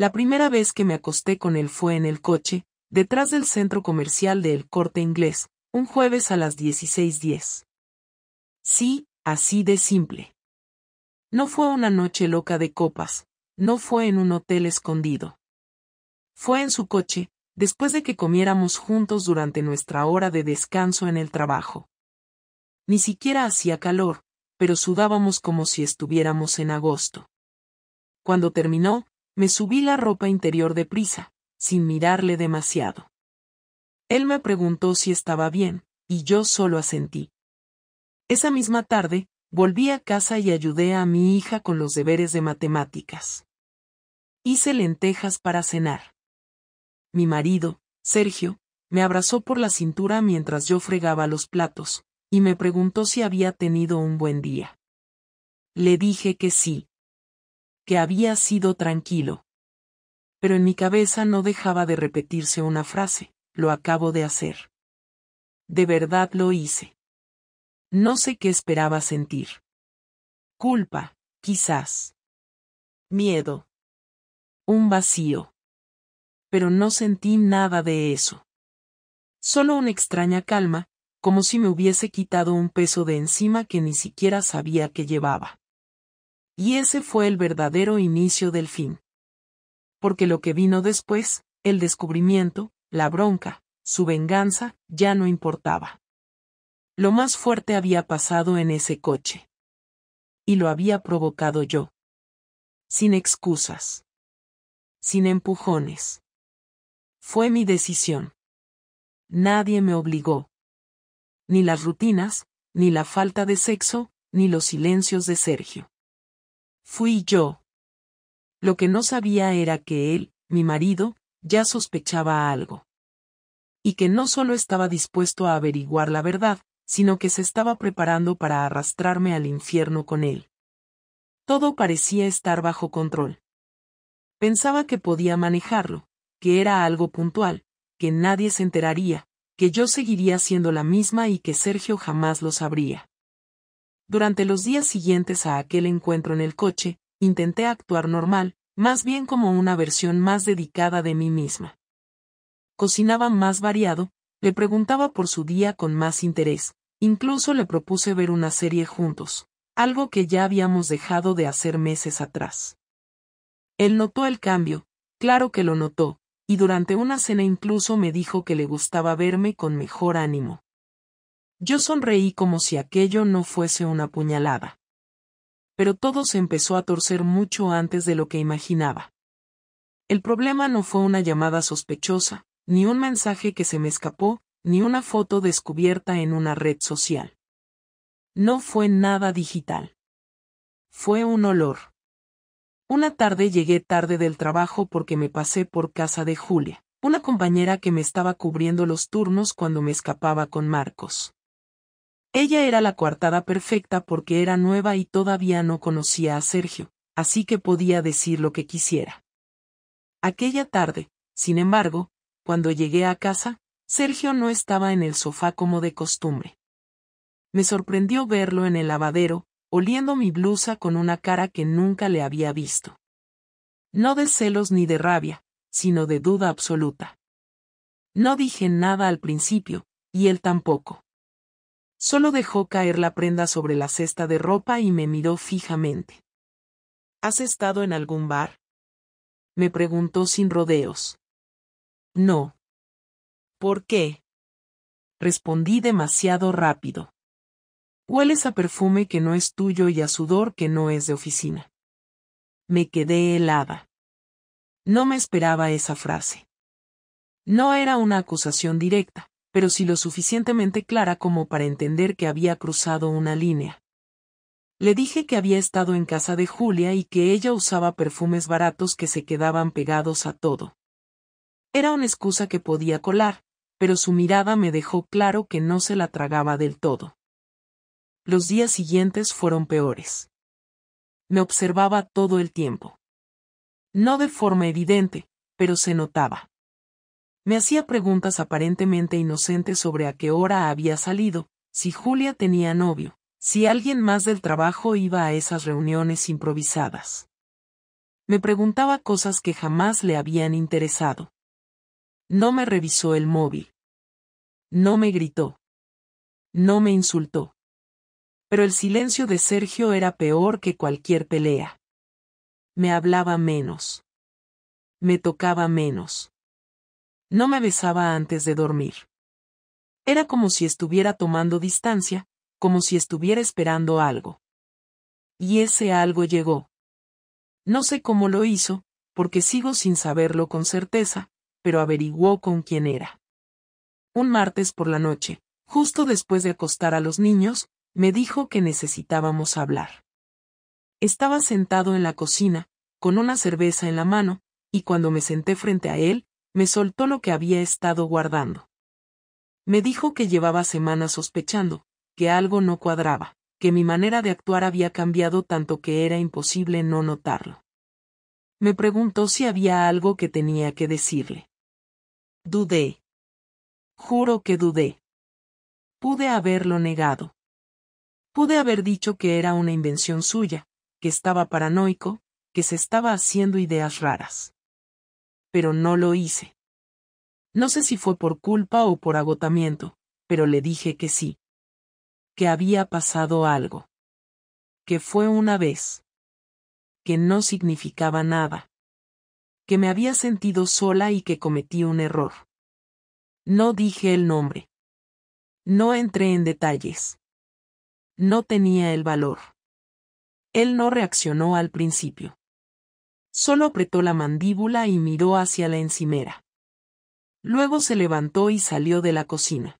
La primera vez que me acosté con él fue en el coche, detrás del centro comercial de El Corte Inglés, un jueves a las 16:10. Sí, así de simple. No fue una noche loca de copas, no fue en un hotel escondido. Fue en su coche, después de que comiéramos juntos durante nuestra hora de descanso en el trabajo. Ni siquiera hacía calor, pero sudábamos como si estuviéramos en agosto. Cuando terminó, me subí la ropa interior deprisa, sin mirarle demasiado. Él me preguntó si estaba bien, y yo solo asentí. Esa misma tarde, volví a casa y ayudé a mi hija con los deberes de matemáticas. Hice lentejas para cenar. Mi marido, Sergio, me abrazó por la cintura mientras yo fregaba los platos, y me preguntó si había tenido un buen día. Le dije que sí. Que había sido tranquilo. Pero en mi cabeza no dejaba de repetirse una frase: lo acabo de hacer. De verdad lo hice. No sé qué esperaba sentir. Culpa, quizás. Miedo. Un vacío. Pero no sentí nada de eso. Solo una extraña calma, como si me hubiese quitado un peso de encima que ni siquiera sabía que llevaba. Y ese fue el verdadero inicio del fin. Porque lo que vino después, el descubrimiento, la bronca, su venganza, ya no importaba. Lo más fuerte había pasado en ese coche. Y lo había provocado yo. Sin excusas. Sin empujones. Fue mi decisión. Nadie me obligó. Ni las rutinas, ni la falta de sexo, ni los silencios de Sergio. Fui yo. Lo que no sabía era que él, mi marido, ya sospechaba algo. Y que no solo estaba dispuesto a averiguar la verdad, sino que se estaba preparando para arrastrarme al infierno con él. Todo parecía estar bajo control. Pensaba que podía manejarlo, que era algo puntual, que nadie se enteraría, que yo seguiría siendo la misma y que Sergio jamás lo sabría. Durante los días siguientes a aquel encuentro en el coche, intenté actuar normal, más bien como una versión más dedicada de mí misma. Cocinaba más variado, le preguntaba por su día con más interés, incluso le propuse ver una serie juntos, algo que ya habíamos dejado de hacer meses atrás. Él notó el cambio, claro que lo notó, y durante una cena incluso me dijo que le gustaba verme con mejor ánimo. Yo sonreí como si aquello no fuese una puñalada. Pero todo se empezó a torcer mucho antes de lo que imaginaba. El problema no fue una llamada sospechosa, ni un mensaje que se me escapó, ni una foto descubierta en una red social. No fue nada digital. Fue un olor. Una tarde llegué tarde del trabajo porque me pasé por casa de Julia, una compañera que me estaba cubriendo los turnos cuando me escapaba con Marcos. Ella era la coartada perfecta porque era nueva y todavía no conocía a Sergio, así que podía decir lo que quisiera. Aquella tarde, sin embargo, cuando llegué a casa, Sergio no estaba en el sofá como de costumbre. Me sorprendió verlo en el lavadero, oliendo mi blusa con una cara que nunca le había visto. No de celos ni de rabia, sino de duda absoluta. No dije nada al principio, y él tampoco. Solo dejó caer la prenda sobre la cesta de ropa y me miró fijamente. ¿Has estado en algún bar? Me preguntó sin rodeos. No. ¿Por qué? Respondí demasiado rápido. Hueles a perfume que no es tuyo y a sudor que no es de oficina. Me quedé helada. No me esperaba esa frase. No era una acusación directa, pero sí lo suficientemente clara como para entender que había cruzado una línea. Le dije que había estado en casa de Julia y que ella usaba perfumes baratos que se quedaban pegados a todo. Era una excusa que podía colar, pero su mirada me dejó claro que no se la tragaba del todo. Los días siguientes fueron peores. Me observaba todo el tiempo. No de forma evidente, pero se notaba. Me hacía preguntas aparentemente inocentes sobre a qué hora había salido, si Julia tenía novio, si alguien más del trabajo iba a esas reuniones improvisadas. Me preguntaba cosas que jamás le habían interesado. No me revisó el móvil. No me gritó. No me insultó. Pero el silencio de Sergio era peor que cualquier pelea. Me hablaba menos. Me tocaba menos. No me besaba antes de dormir. Era como si estuviera tomando distancia, como si estuviera esperando algo. Y ese algo llegó. No sé cómo lo hizo, porque sigo sin saberlo con certeza, pero averiguó con quién era. Un martes por la noche, justo después de acostar a los niños, me dijo que necesitábamos hablar. Estaba sentado en la cocina, con una cerveza en la mano, y cuando me senté frente a él, me soltó lo que había estado guardando. Me dijo que llevaba semanas sospechando, que algo no cuadraba, que mi manera de actuar había cambiado tanto que era imposible no notarlo. Me preguntó si había algo que tenía que decirle. Dudé. Juro que dudé. Pude haberlo negado. Pude haber dicho que era una invención suya, que estaba paranoico, que se estaba haciendo ideas raras. Pero no lo hice. No sé si fue por culpa o por agotamiento, pero le dije que sí. Que había pasado algo. Que fue una vez. Que no significaba nada. Que me había sentido sola y que cometí un error. No dije el nombre. No entré en detalles. No tenía el valor. Él no reaccionó al principio. Solo apretó la mandíbula y miró hacia la encimera. Luego se levantó y salió de la cocina.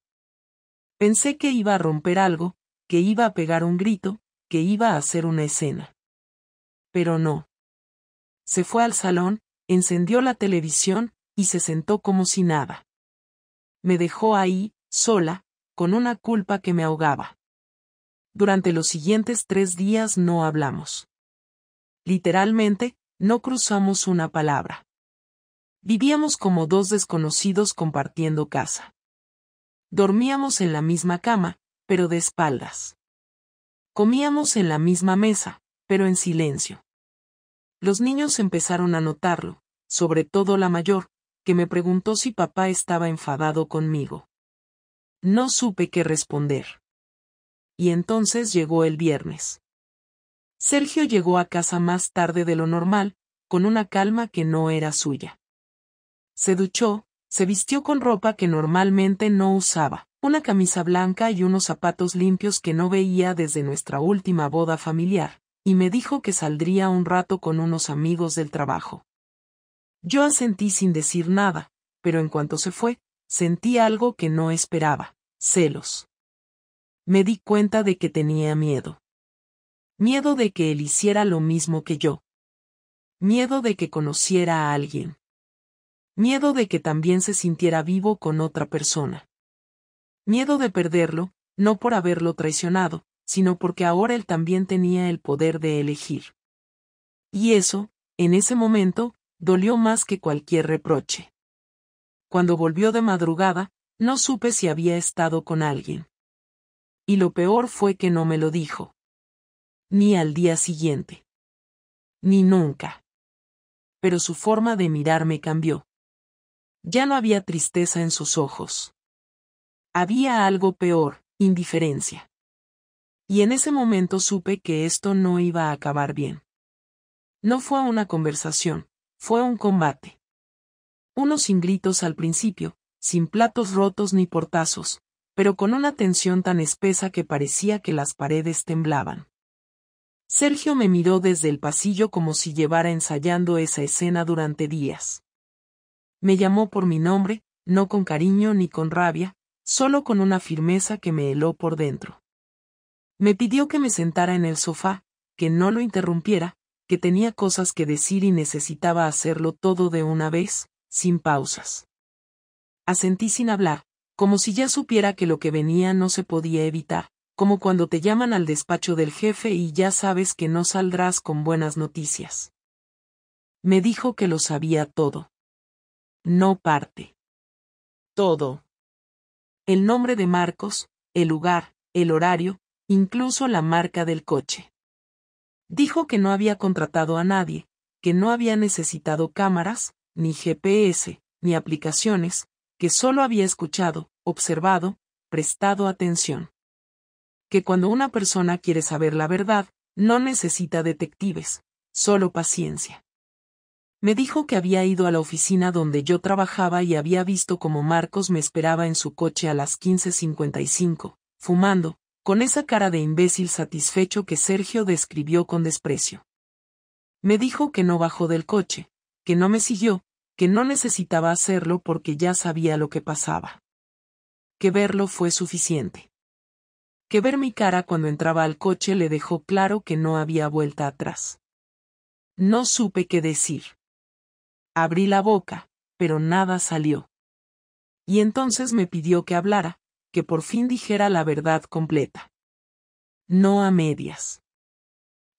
Pensé que iba a romper algo, que iba a pegar un grito, que iba a hacer una escena. Pero no. Se fue al salón, encendió la televisión, y se sentó como si nada. Me dejó ahí, sola, con una culpa que me ahogaba. Durante los siguientes 3 días no hablamos. Literalmente, no cruzamos una palabra. Vivíamos como 2 desconocidos compartiendo casa. Dormíamos en la misma cama, pero de espaldas. Comíamos en la misma mesa, pero en silencio. Los niños empezaron a notarlo, sobre todo la mayor, que me preguntó si papá estaba enfadado conmigo. No supe qué responder. Y entonces llegó el viernes. Sergio llegó a casa más tarde de lo normal, con una calma que no era suya. Se duchó, se vistió con ropa que normalmente no usaba, una camisa blanca y unos zapatos limpios que no veía desde nuestra última boda familiar, y me dijo que saldría un rato con unos amigos del trabajo. Yo asentí sin decir nada, pero en cuanto se fue, sentí algo que no esperaba, celos. Me di cuenta de que tenía miedo. Miedo de que él hiciera lo mismo que yo. Miedo de que conociera a alguien. Miedo de que también se sintiera vivo con otra persona. Miedo de perderlo, no por haberlo traicionado, sino porque ahora él también tenía el poder de elegir. Y eso, en ese momento, dolió más que cualquier reproche. Cuando volvió de madrugada, no supe si había estado con alguien. Y lo peor fue que no me lo dijo. Ni al día siguiente. Ni nunca. Pero su forma de mirarme cambió. Ya no había tristeza en sus ojos. Había algo peor, indiferencia. Y en ese momento supe que esto no iba a acabar bien. No fue una conversación, fue un combate. Uno sin gritos al principio, sin platos rotos ni portazos, pero con una tensión tan espesa que parecía que las paredes temblaban. Sergio me miró desde el pasillo como si llevara ensayando esa escena durante días. Me llamó por mi nombre, no con cariño ni con rabia, solo con una firmeza que me heló por dentro. Me pidió que me sentara en el sofá, que no lo interrumpiera, que tenía cosas que decir y necesitaba hacerlo todo de una vez, sin pausas. Asentí sin hablar, como si ya supiera que lo que venía no se podía evitar, como cuando te llaman al despacho del jefe y ya sabes que no saldrás con buenas noticias. Me dijo que lo sabía todo. No parte. Todo. El nombre de Marcos, el lugar, el horario, incluso la marca del coche. Dijo que no había contratado a nadie, que no había necesitado cámaras, ni GPS, ni aplicaciones, que solo había escuchado, observado, prestado atención. Que cuando una persona quiere saber la verdad, no necesita detectives, solo paciencia. Me dijo que había ido a la oficina donde yo trabajaba y había visto cómo Marcos me esperaba en su coche a las 15:55, fumando, con esa cara de imbécil satisfecho que Sergio describió con desprecio. Me dijo que no bajó del coche, que no me siguió, que no necesitaba hacerlo porque ya sabía lo que pasaba. Que verlo fue suficiente. Que ver mi cara cuando entraba al coche le dejó claro que no había vuelta atrás. No supe qué decir. Abrí la boca, pero nada salió. Y entonces me pidió que hablara, que por fin dijera la verdad completa. No a medias.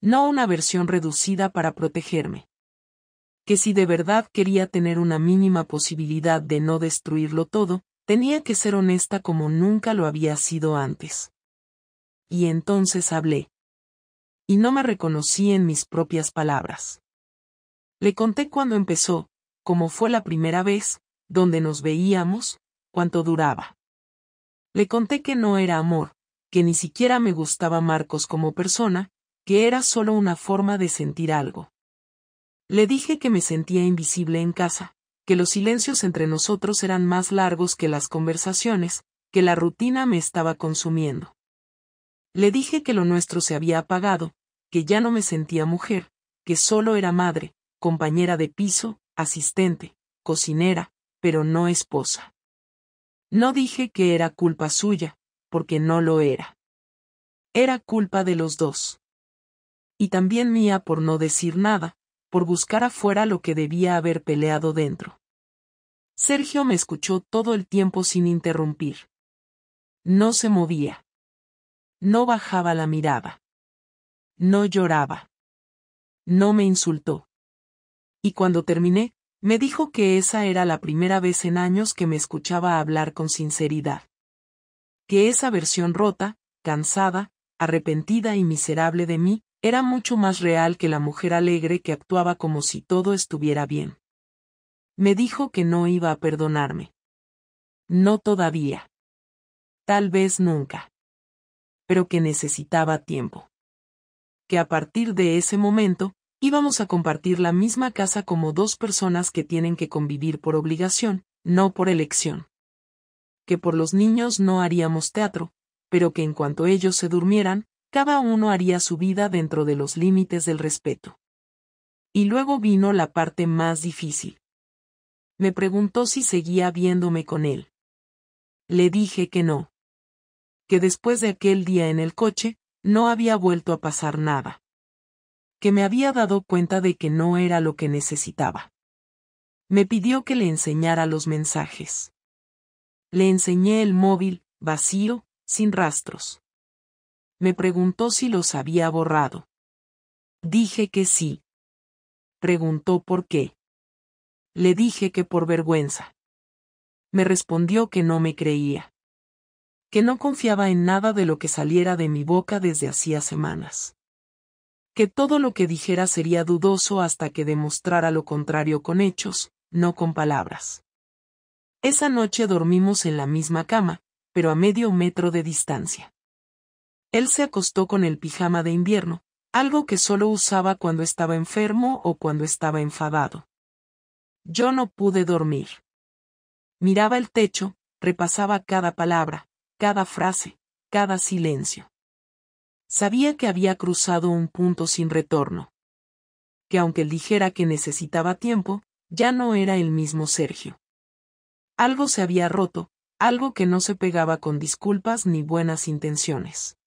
No una versión reducida para protegerme. Que si de verdad quería tener una mínima posibilidad de no destruirlo todo, tenía que ser honesta como nunca lo había sido antes. Y entonces hablé. Y no me reconocí en mis propias palabras. Le conté cuándo empezó, cómo fue la primera vez, dónde nos veíamos, cuánto duraba. Le conté que no era amor, que ni siquiera me gustaba Marcos como persona, que era solo una forma de sentir algo. Le dije que me sentía invisible en casa, que los silencios entre nosotros eran más largos que las conversaciones, que la rutina me estaba consumiendo. Le dije que lo nuestro se había apagado, que ya no me sentía mujer, que solo era madre, compañera de piso, asistente, cocinera, pero no esposa. No dije que era culpa suya, porque no lo era. Era culpa de los dos. Y también mía por no decir nada, por buscar afuera lo que debía haber peleado dentro. Sergio me escuchó todo el tiempo sin interrumpir. No se movía. No bajaba la mirada. No lloraba. No me insultó. Y cuando terminé, me dijo que esa era la primera vez en años que me escuchaba hablar con sinceridad. Que esa versión rota, cansada, arrepentida y miserable de mí, era mucho más real que la mujer alegre que actuaba como si todo estuviera bien. Me dijo que no iba a perdonarme. No todavía. Tal vez nunca. Pero que necesitaba tiempo. Que a partir de ese momento, íbamos a compartir la misma casa como dos personas que tienen que convivir por obligación, no por elección. Que por los niños no haríamos teatro, pero que en cuanto ellos se durmieran, cada uno haría su vida dentro de los límites del respeto. Y luego vino la parte más difícil. Me preguntó si seguía viéndome con él. Le dije que no. Que después de aquel día en el coche, no había vuelto a pasar nada. Que me había dado cuenta de que no era lo que necesitaba. Me pidió que le enseñara los mensajes. Le enseñé el móvil, vacío, sin rastros. Me preguntó si los había borrado. Dije que sí. Preguntó por qué. Le dije que por vergüenza. Me respondió que no me creía. Que no confiaba en nada de lo que saliera de mi boca desde hacía semanas. Que todo lo que dijera sería dudoso hasta que demostrara lo contrario con hechos, no con palabras. Esa noche dormimos en la misma cama, pero a medio metro de distancia. Él se acostó con el pijama de invierno, algo que solo usaba cuando estaba enfermo o cuando estaba enfadado. Yo no pude dormir. Miraba el techo, repasaba cada palabra, cada frase, cada silencio. Sabía que había cruzado un punto sin retorno. Que aunque él dijera que necesitaba tiempo, ya no era el mismo Sergio. Algo se había roto, algo que no se pegaba con disculpas ni buenas intenciones.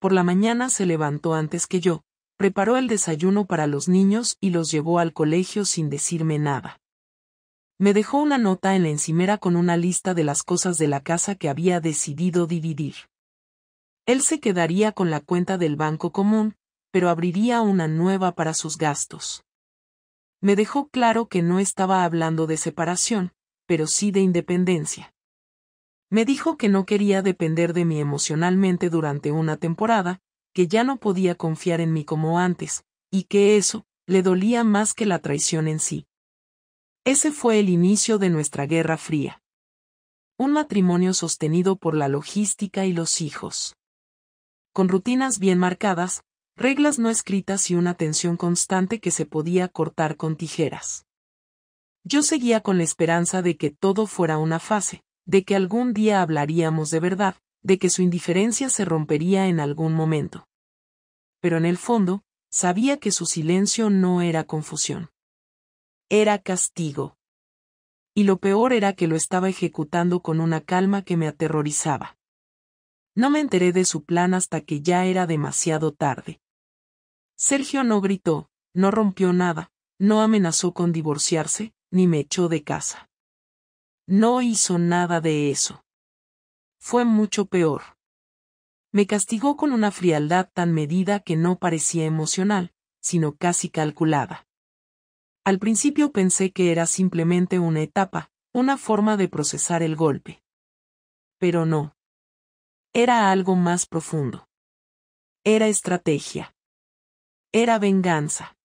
Por la mañana se levantó antes que yo, preparó el desayuno para los niños y los llevó al colegio sin decirme nada. Me dejó una nota en la encimera con una lista de las cosas de la casa que había decidido dividir. Él se quedaría con la cuenta del banco común, pero abriría una nueva para sus gastos. Me dejó claro que no estaba hablando de separación, pero sí de independencia. Me dijo que no quería depender de mí emocionalmente durante una temporada, que ya no podía confiar en mí como antes, y que eso, le dolía más que la traición en sí. Ese fue el inicio de nuestra Guerra Fría. Un matrimonio sostenido por la logística y los hijos. Con rutinas bien marcadas, reglas no escritas y una tensión constante que se podía cortar con tijeras. Yo seguía con la esperanza de que todo fuera una fase, de que algún día hablaríamos de verdad, de que su indiferencia se rompería en algún momento. Pero en el fondo, sabía que su silencio no era confusión. Era castigo. Y lo peor era que lo estaba ejecutando con una calma que me aterrorizaba. No me enteré de su plan hasta que ya era demasiado tarde. Sergio no gritó, no rompió nada, no amenazó con divorciarse, ni me echó de casa. No hizo nada de eso. Fue mucho peor. Me castigó con una frialdad tan medida que no parecía emocional, sino casi calculada. Al principio pensé que era simplemente una etapa, una forma de procesar el golpe. Pero no. Era algo más profundo. Era estrategia. Era venganza.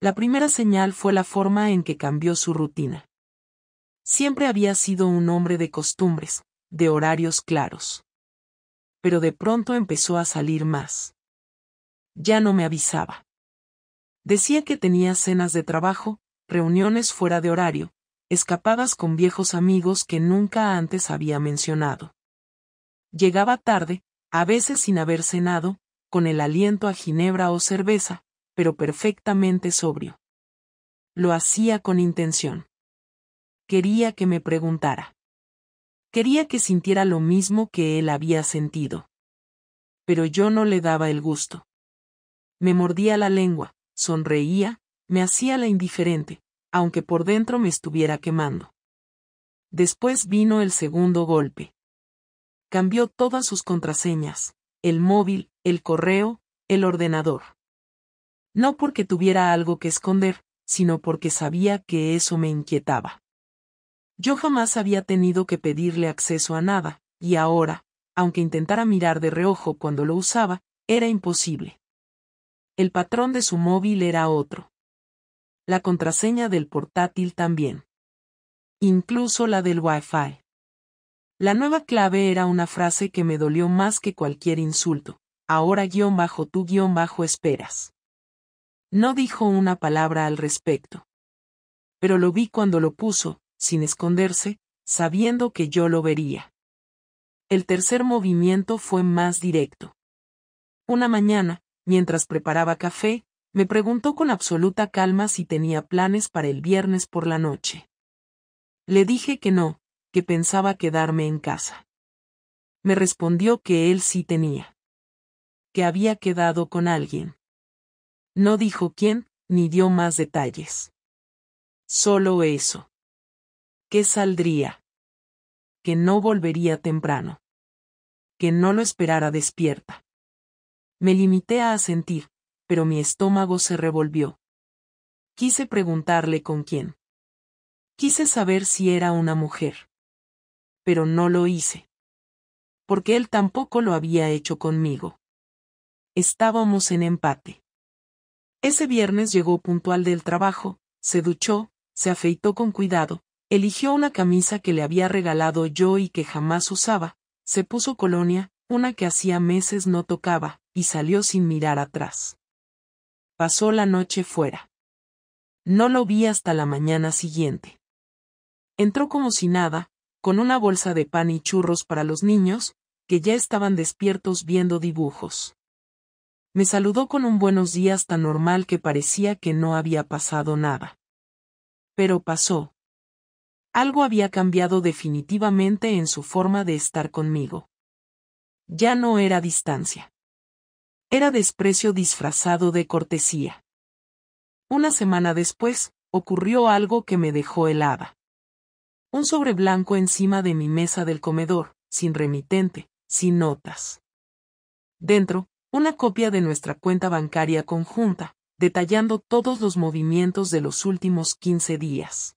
La primera señal fue la forma en que cambió su rutina. Siempre había sido un hombre de costumbres, de horarios claros. Pero de pronto empezó a salir más. Ya no me avisaba. Decía que tenía cenas de trabajo, reuniones fuera de horario, escapadas con viejos amigos que nunca antes había mencionado. Llegaba tarde, a veces sin haber cenado, con el aliento a ginebra o cerveza, pero perfectamente sobrio. Lo hacía con intención. Quería que me preguntara. Quería que sintiera lo mismo que él había sentido. Pero yo no le daba el gusto. Me mordía la lengua, sonreía, me hacía la indiferente, aunque por dentro me estuviera quemando. Después vino el segundo golpe. Cambió todas sus contraseñas, el móvil, el correo, el ordenador. No porque tuviera algo que esconder, sino porque sabía que eso me inquietaba. Yo jamás había tenido que pedirle acceso a nada, y ahora, aunque intentara mirar de reojo cuando lo usaba, era imposible. El patrón de su móvil era otro. La contraseña del portátil también. Incluso la del Wi-Fi. La nueva clave era una frase que me dolió más que cualquier insulto. Ahora _tú_ esperas. No dijo una palabra al respecto. Pero lo vi cuando lo puso, sin esconderse, sabiendo que yo lo vería. El tercer movimiento fue más directo. Una mañana, mientras preparaba café, me preguntó con absoluta calma si tenía planes para el viernes por la noche. Le dije que no, que pensaba quedarme en casa. Me respondió que él sí tenía. Que había quedado con alguien. No dijo quién, ni dio más detalles. Solo eso. Que saldría. Que no volvería temprano. Que no lo esperara despierta. Me limité a asentir, pero mi estómago se revolvió. Quise preguntarle con quién. Quise saber si era una mujer. Pero no lo hice. Porque él tampoco lo había hecho conmigo. Estábamos en empate. Ese viernes llegó puntual del trabajo, se duchó, se afeitó con cuidado, eligió una camisa que le había regalado yo y que jamás usaba, se puso colonia, una que hacía meses no tocaba, y salió sin mirar atrás. Pasó la noche fuera. No lo vi hasta la mañana siguiente. Entró como si nada, con una bolsa de pan y churros para los niños, que ya estaban despiertos viendo dibujos. Me saludó con un buenos días tan normal que parecía que no había pasado nada. Pero pasó. Algo había cambiado definitivamente en su forma de estar conmigo. Ya no era distancia. Era desprecio disfrazado de cortesía. Una semana después, ocurrió algo que me dejó helada. Un sobre blanco encima de mi mesa del comedor, sin remitente, sin notas. Dentro, una copia de nuestra cuenta bancaria conjunta, detallando todos los movimientos de los últimos 15 días.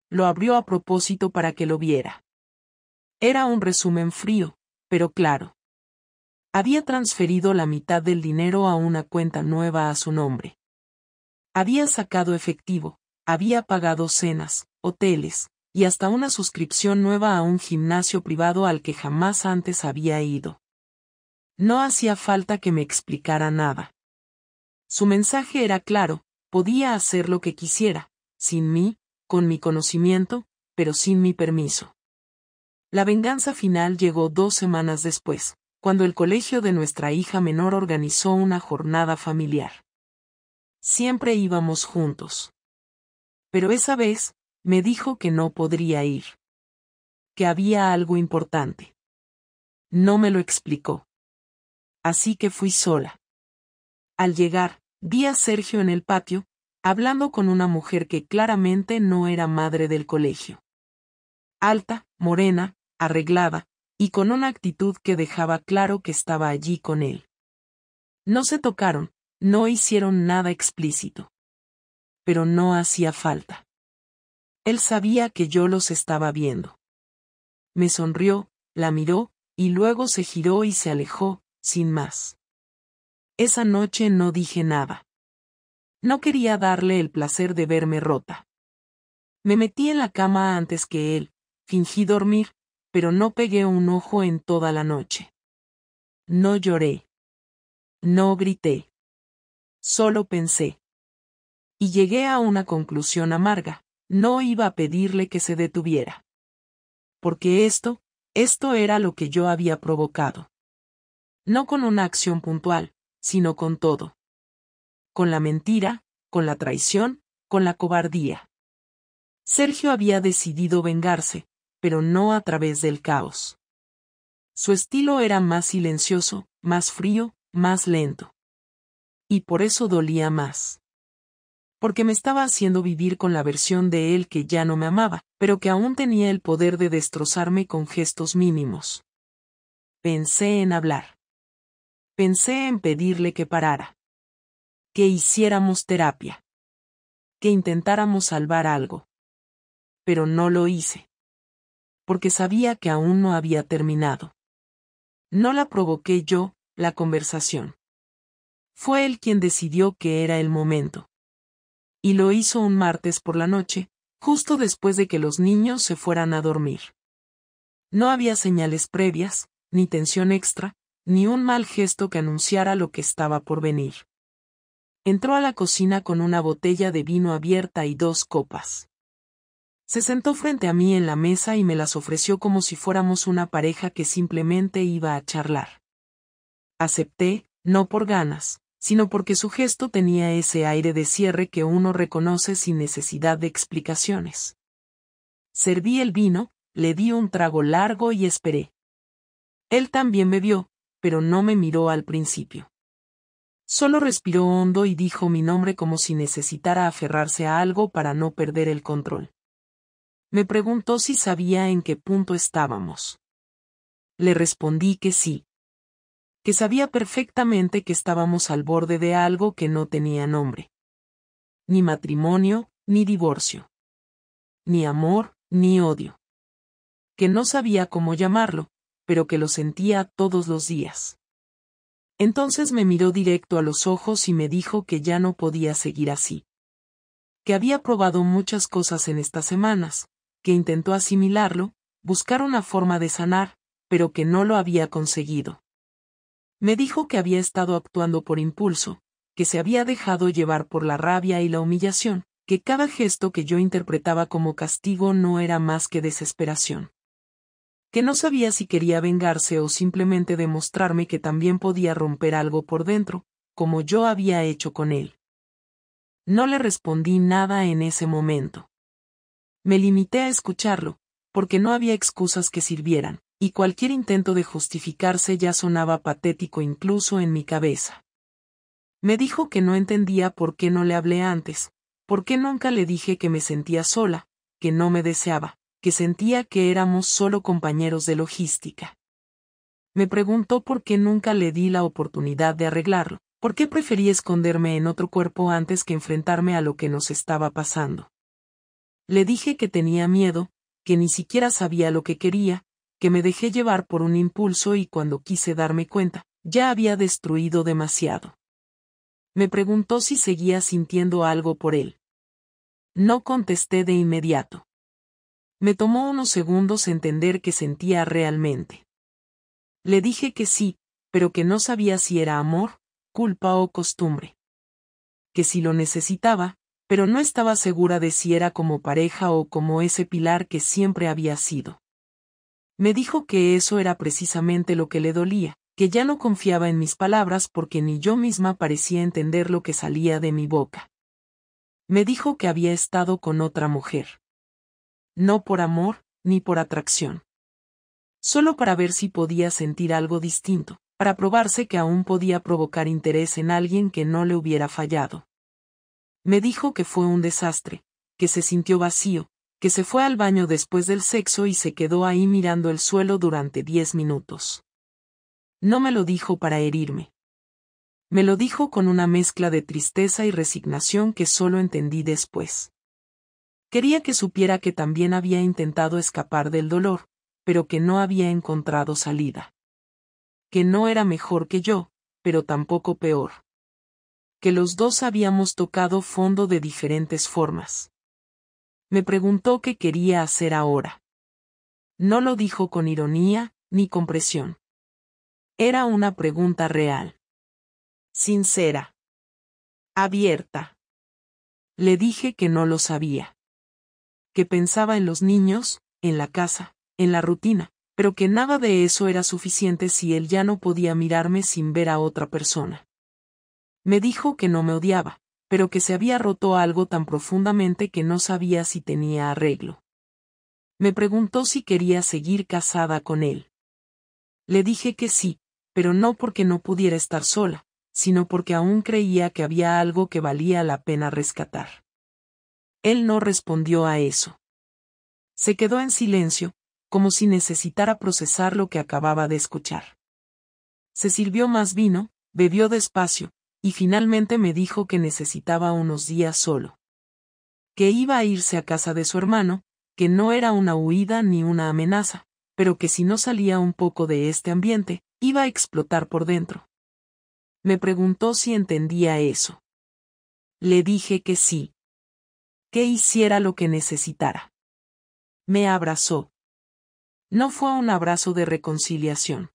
Lo abrió a propósito para que lo viera. Era un resumen frío, pero claro. Había transferido la mitad del dinero a una cuenta nueva a su nombre. Había sacado efectivo, había pagado cenas, hoteles, y hasta una suscripción nueva a un gimnasio privado al que jamás antes había ido. No hacía falta que me explicara nada. Su mensaje era claro, podía hacer lo que quisiera, sin mí, con mi conocimiento, pero sin mi permiso. La venganza final llegó 2 semanas después, cuando el colegio de nuestra hija menor organizó una jornada familiar. Siempre íbamos juntos. Pero esa vez, me dijo que no podría ir. Que había algo importante. No me lo explicó. Así que fui sola. Al llegar, vi a Sergio en el patio, hablando con una mujer que claramente no era madre del colegio. Alta, morena, arreglada, y con una actitud que dejaba claro que estaba allí con él. No se tocaron, no hicieron nada explícito. Pero no hacía falta. Él sabía que yo los estaba viendo. Me sonrió, la miró, y luego se giró y se alejó, sin más. Esa noche no dije nada. No quería darle el placer de verme rota. Me metí en la cama antes que él, fingí dormir, pero no pegué un ojo en toda la noche. No lloré. No grité. Solo pensé. Y llegué a una conclusión amarga, no iba a pedirle que se detuviera. Porque esto era lo que yo había provocado. No con una acción puntual, sino con todo. Con la mentira, con la traición, con la cobardía. Sergio había decidido vengarse, pero no a través del caos. Su estilo era más silencioso, más frío, más lento. Y por eso dolía más. Porque me estaba haciendo vivir con la versión de él que ya no me amaba, pero que aún tenía el poder de destrozarme con gestos mínimos. Pensé en hablar. Pensé en pedirle que parara. Que hiciéramos terapia. Que intentáramos salvar algo. Pero no lo hice. Porque sabía que aún no había terminado. No la provoqué yo, la conversación. Fue él quien decidió que era el momento. Y lo hizo un martes por la noche, justo después de que los niños se fueran a dormir. No había señales previas, ni tensión extra, ni un mal gesto que anunciara lo que estaba por venir. Entró a la cocina con una botella de vino abierta y 2 copas. Se sentó frente a mí en la mesa y me las ofreció como si fuéramos una pareja que simplemente iba a charlar. Acepté, no por ganas, sino porque su gesto tenía ese aire de cierre que uno reconoce sin necesidad de explicaciones. Serví el vino, le di un trago largo y esperé. Él también bebió, pero no me miró al principio. Solo respiró hondo y dijo mi nombre como si necesitara aferrarse a algo para no perder el control. Me preguntó si sabía en qué punto estábamos. Le respondí que sí. Que sabía perfectamente que estábamos al borde de algo que no tenía nombre. Ni matrimonio, ni divorcio. Ni amor, ni odio. Que no sabía cómo llamarlo, pero que lo sentía todos los días. Entonces me miró directo a los ojos y me dijo que ya no podía seguir así. Que había probado muchas cosas en estas semanas, que intentó asimilarlo, buscar una forma de sanar, pero que no lo había conseguido. Me dijo que había estado actuando por impulso, que se había dejado llevar por la rabia y la humillación, que cada gesto que yo interpretaba como castigo no era más que desesperación. Que no sabía si quería vengarse o simplemente demostrarme que también podía romper algo por dentro, como yo había hecho con él. No le respondí nada en ese momento. Me limité a escucharlo, porque no había excusas que sirvieran, y cualquier intento de justificarse ya sonaba patético incluso en mi cabeza. Me dijo que no entendía por qué no le hablé antes, por qué nunca le dije que me sentía sola, que no me deseaba, que sentía que éramos solo compañeros de logística. Me preguntó por qué nunca le di la oportunidad de arreglarlo, por qué preferí esconderme en otro cuerpo antes que enfrentarme a lo que nos estaba pasando. Le dije que tenía miedo, que ni siquiera sabía lo que quería, que me dejé llevar por un impulso y cuando quise darme cuenta, ya había destruido demasiado. Me preguntó si seguía sintiendo algo por él. No contesté de inmediato. Me tomó unos segundos entender qué sentía realmente. Le dije que sí, pero que no sabía si era amor, culpa o costumbre. Que si lo necesitaba, pero no estaba segura de si era como pareja o como ese pilar que siempre había sido. Me dijo que eso era precisamente lo que le dolía, que ya no confiaba en mis palabras porque ni yo misma parecía entender lo que salía de mi boca. Me dijo que había estado con otra mujer. No por amor, ni por atracción. Solo para ver si podía sentir algo distinto, para probarse que aún podía provocar interés en alguien que no le hubiera fallado. Me dijo que fue un desastre, que se sintió vacío, que se fue al baño después del sexo y se quedó ahí mirando el suelo durante 10 minutos. No me lo dijo para herirme. Me lo dijo con una mezcla de tristeza y resignación que solo entendí después. Quería que supiera que también había intentado escapar del dolor, pero que no había encontrado salida. Que no era mejor que yo, pero tampoco peor. Que los dos habíamos tocado fondo de diferentes formas. Me preguntó qué quería hacer ahora. No lo dijo con ironía, ni con presión. Era una pregunta real. Sincera. Abierta. Le dije que no lo sabía. Que pensaba en los niños, en la casa, en la rutina, pero que nada de eso era suficiente si él ya no podía mirarme sin ver a otra persona. Me dijo que no me odiaba, pero que se había roto algo tan profundamente que no sabía si tenía arreglo. Me preguntó si quería seguir casada con él. Le dije que sí, pero no porque no pudiera estar sola, sino porque aún creía que había algo que valía la pena rescatar. Él no respondió a eso. Se quedó en silencio, como si necesitara procesar lo que acababa de escuchar. Se sirvió más vino, bebió despacio, y finalmente me dijo que necesitaba unos días solo. Que iba a irse a casa de su hermano, que no era una huida ni una amenaza, pero que si no salía un poco de este ambiente, iba a explotar por dentro. Me preguntó si entendía eso. Le dije que sí. Que hiciera lo que necesitara. Me abrazó. No fue un abrazo de reconciliación.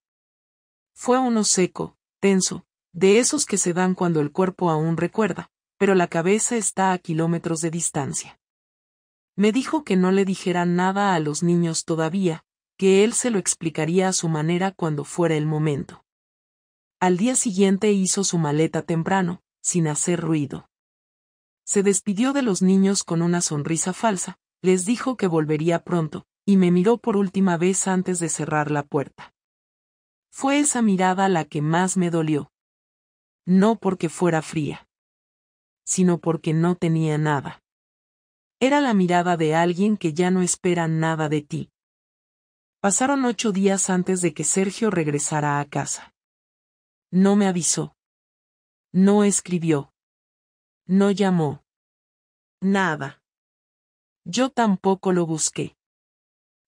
Fue uno seco, tenso, de esos que se dan cuando el cuerpo aún recuerda, pero la cabeza está a kilómetros de distancia. Me dijo que no le dijera nada a los niños todavía, que él se lo explicaría a su manera cuando fuera el momento. Al día siguiente hizo su maleta temprano, sin hacer ruido. Se despidió de los niños con una sonrisa falsa, les dijo que volvería pronto, y me miró por última vez antes de cerrar la puerta. Fue esa mirada la que más me dolió. No porque fuera fría, sino porque no tenía nada. Era la mirada de alguien que ya no espera nada de ti. Pasaron 8 días antes de que Sergio regresara a casa. No me avisó. No escribió. No llamó. Nada. Yo tampoco lo busqué.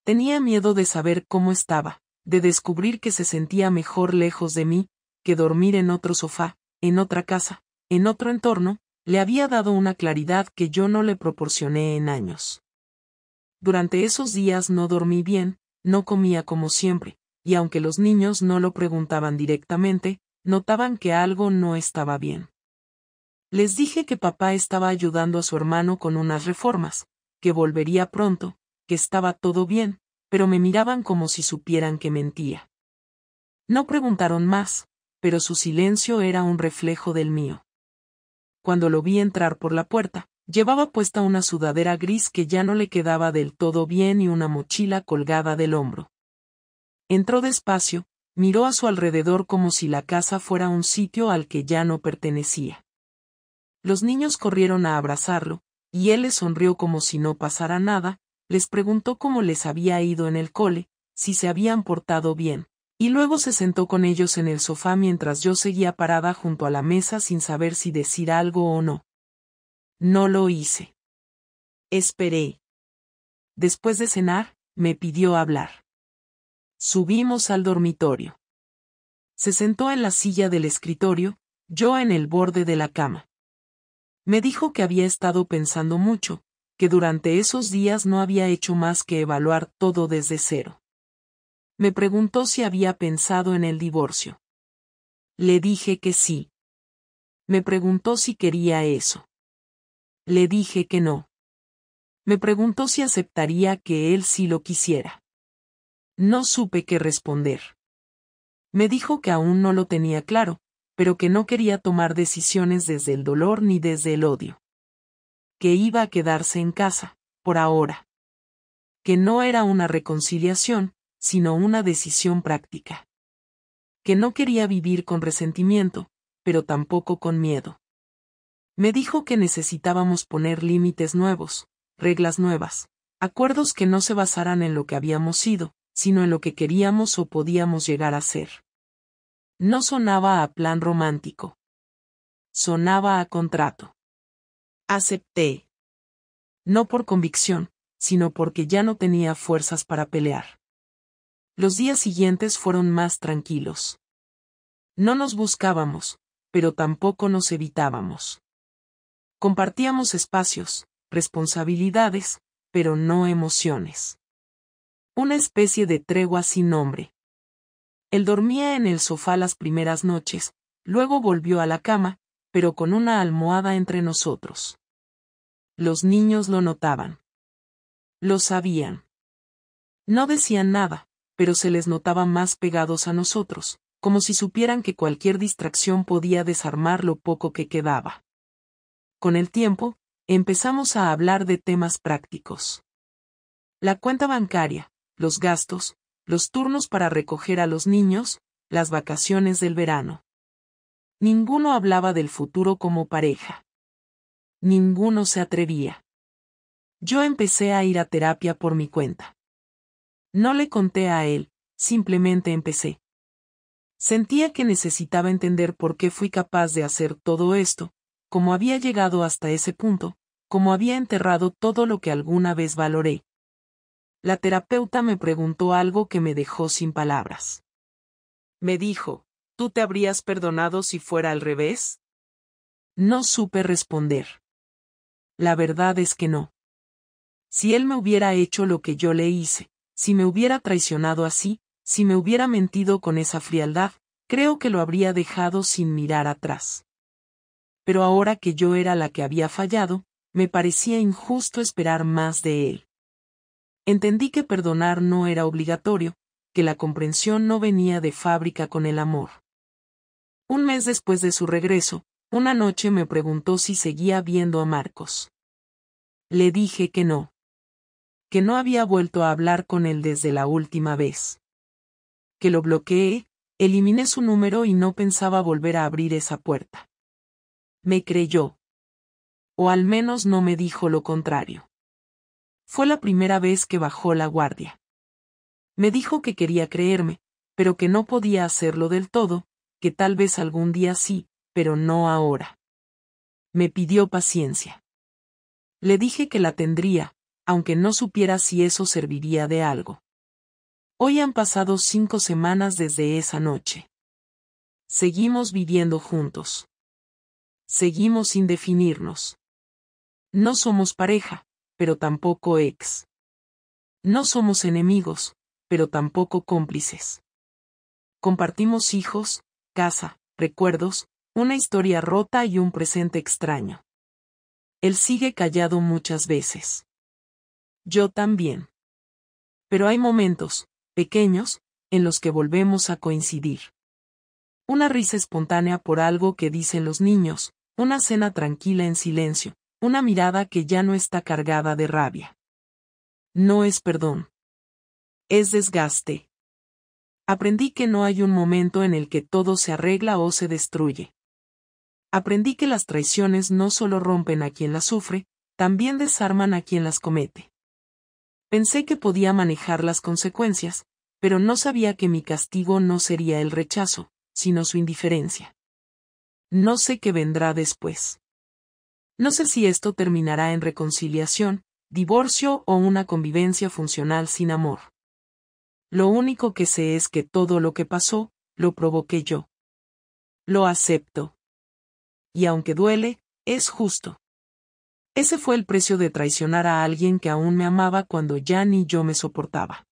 Tenía miedo de saber cómo estaba, de descubrir que se sentía mejor lejos de mí, que dormir en otro sofá, en otra casa, en otro entorno, le había dado una claridad que yo no le proporcioné en años. Durante esos días no dormí bien, no comía como siempre, y aunque los niños no lo preguntaban directamente, notaban que algo no estaba bien. Les dije que papá estaba ayudando a su hermano con unas reformas, que volvería pronto, que estaba todo bien, pero me miraban como si supieran que mentía. No preguntaron más, pero su silencio era un reflejo del mío. Cuando lo vi entrar por la puerta, llevaba puesta una sudadera gris que ya no le quedaba del todo bien y una mochila colgada del hombro. Entró despacio, miró a su alrededor como si la casa fuera un sitio al que ya no pertenecía. Los niños corrieron a abrazarlo, y él les sonrió como si no pasara nada, les preguntó cómo les había ido en el cole, si se habían portado bien, y luego se sentó con ellos en el sofá mientras yo seguía parada junto a la mesa sin saber si decir algo o no. No lo hice. Esperé. Después de cenar, me pidió hablar. Subimos al dormitorio. Se sentó en la silla del escritorio, Yo en el borde de la cama. Me dijo que había estado pensando mucho, que durante esos días no había hecho más que evaluar todo desde cero. Me preguntó si había pensado en el divorcio. Le dije que sí. Me preguntó si quería eso. Le dije que no. Me preguntó si aceptaría que él sí lo quisiera. No supe qué responder. Me dijo que aún no lo tenía claro, pero que no quería tomar decisiones desde el dolor ni desde el odio. Que iba a quedarse en casa, por ahora. Que no era una reconciliación, sino una decisión práctica. Que no quería vivir con resentimiento, pero tampoco con miedo. Me dijo que necesitábamos poner límites nuevos, reglas nuevas, acuerdos que no se basaran en lo que habíamos sido, sino en lo que queríamos o podíamos llegar a ser. No sonaba a plan romántico. Sonaba a contrato. Acepté. No por convicción, sino porque ya no tenía fuerzas para pelear. Los días siguientes fueron más tranquilos. No nos buscábamos, pero tampoco nos evitábamos. Compartíamos espacios, responsabilidades, pero no emociones. Una especie de tregua sin nombre. Él dormía en el sofá las primeras noches, luego volvió a la cama, pero con una almohada entre nosotros. Los niños lo notaban. Lo sabían. No decían nada, pero se les notaba más pegados a nosotros, como si supieran que cualquier distracción podía desarmar lo poco que quedaba. Con el tiempo, empezamos a hablar de temas prácticos. La cuenta bancaria, los gastos, los turnos para recoger a los niños, las vacaciones del verano. Ninguno hablaba del futuro como pareja. Ninguno se atrevía. Yo empecé a ir a terapia por mi cuenta. No le conté a él, simplemente empecé. Sentía que necesitaba entender por qué fui capaz de hacer todo esto, cómo había llegado hasta ese punto, cómo había enterrado todo lo que alguna vez valoré. La terapeuta me preguntó algo que me dejó sin palabras. Me dijo, ¿tú te habrías perdonado si fuera al revés? No supe responder. La verdad es que no. Si él me hubiera hecho lo que yo le hice, si me hubiera traicionado así, si me hubiera mentido con esa frialdad, creo que lo habría dejado sin mirar atrás. Pero ahora que yo era la que había fallado, me parecía injusto esperar más de él. Entendí que perdonar no era obligatorio, que la comprensión no venía de fábrica con el amor. Un mes después de su regreso, una noche me preguntó si seguía viendo a Marcos. Le dije que no. Que no había vuelto a hablar con él desde la última vez. Que lo bloqueé, eliminé su número y no pensaba volver a abrir esa puerta. Me creyó. O al menos no me dijo lo contrario. Fue la primera vez que bajó la guardia. Me dijo que quería creerme, pero que no podía hacerlo del todo, que tal vez algún día sí, pero no ahora. Me pidió paciencia. Le dije que la tendría, aunque no supiera si eso serviría de algo. Hoy han pasado 5 semanas desde esa noche. Seguimos viviendo juntos. Seguimos sin definirnos. No somos pareja, pero tampoco ex. No somos enemigos, pero tampoco cómplices. Compartimos hijos, casa, recuerdos, una historia rota y un presente extraño. Él sigue callado muchas veces. Yo también. Pero hay momentos, pequeños, en los que volvemos a coincidir. Una risa espontánea por algo que dicen los niños, una cena tranquila en silencio, una mirada que ya no está cargada de rabia. No es perdón. Es desgaste. Aprendí que no hay un momento en el que todo se arregla o se destruye. Aprendí que las traiciones no solo rompen a quien las sufre, también desarman a quien las comete. Pensé que podía manejar las consecuencias, pero no sabía que mi castigo no sería el rechazo, sino su indiferencia. No sé qué vendrá después. No sé si esto terminará en reconciliación, divorcio o una convivencia funcional sin amor. Lo único que sé es que todo lo que pasó, lo provoqué yo. Lo acepto. y aunque duele, es justo. Ese fue el precio de traicionar a alguien que aún me amaba cuando ya ni yo me soportaba.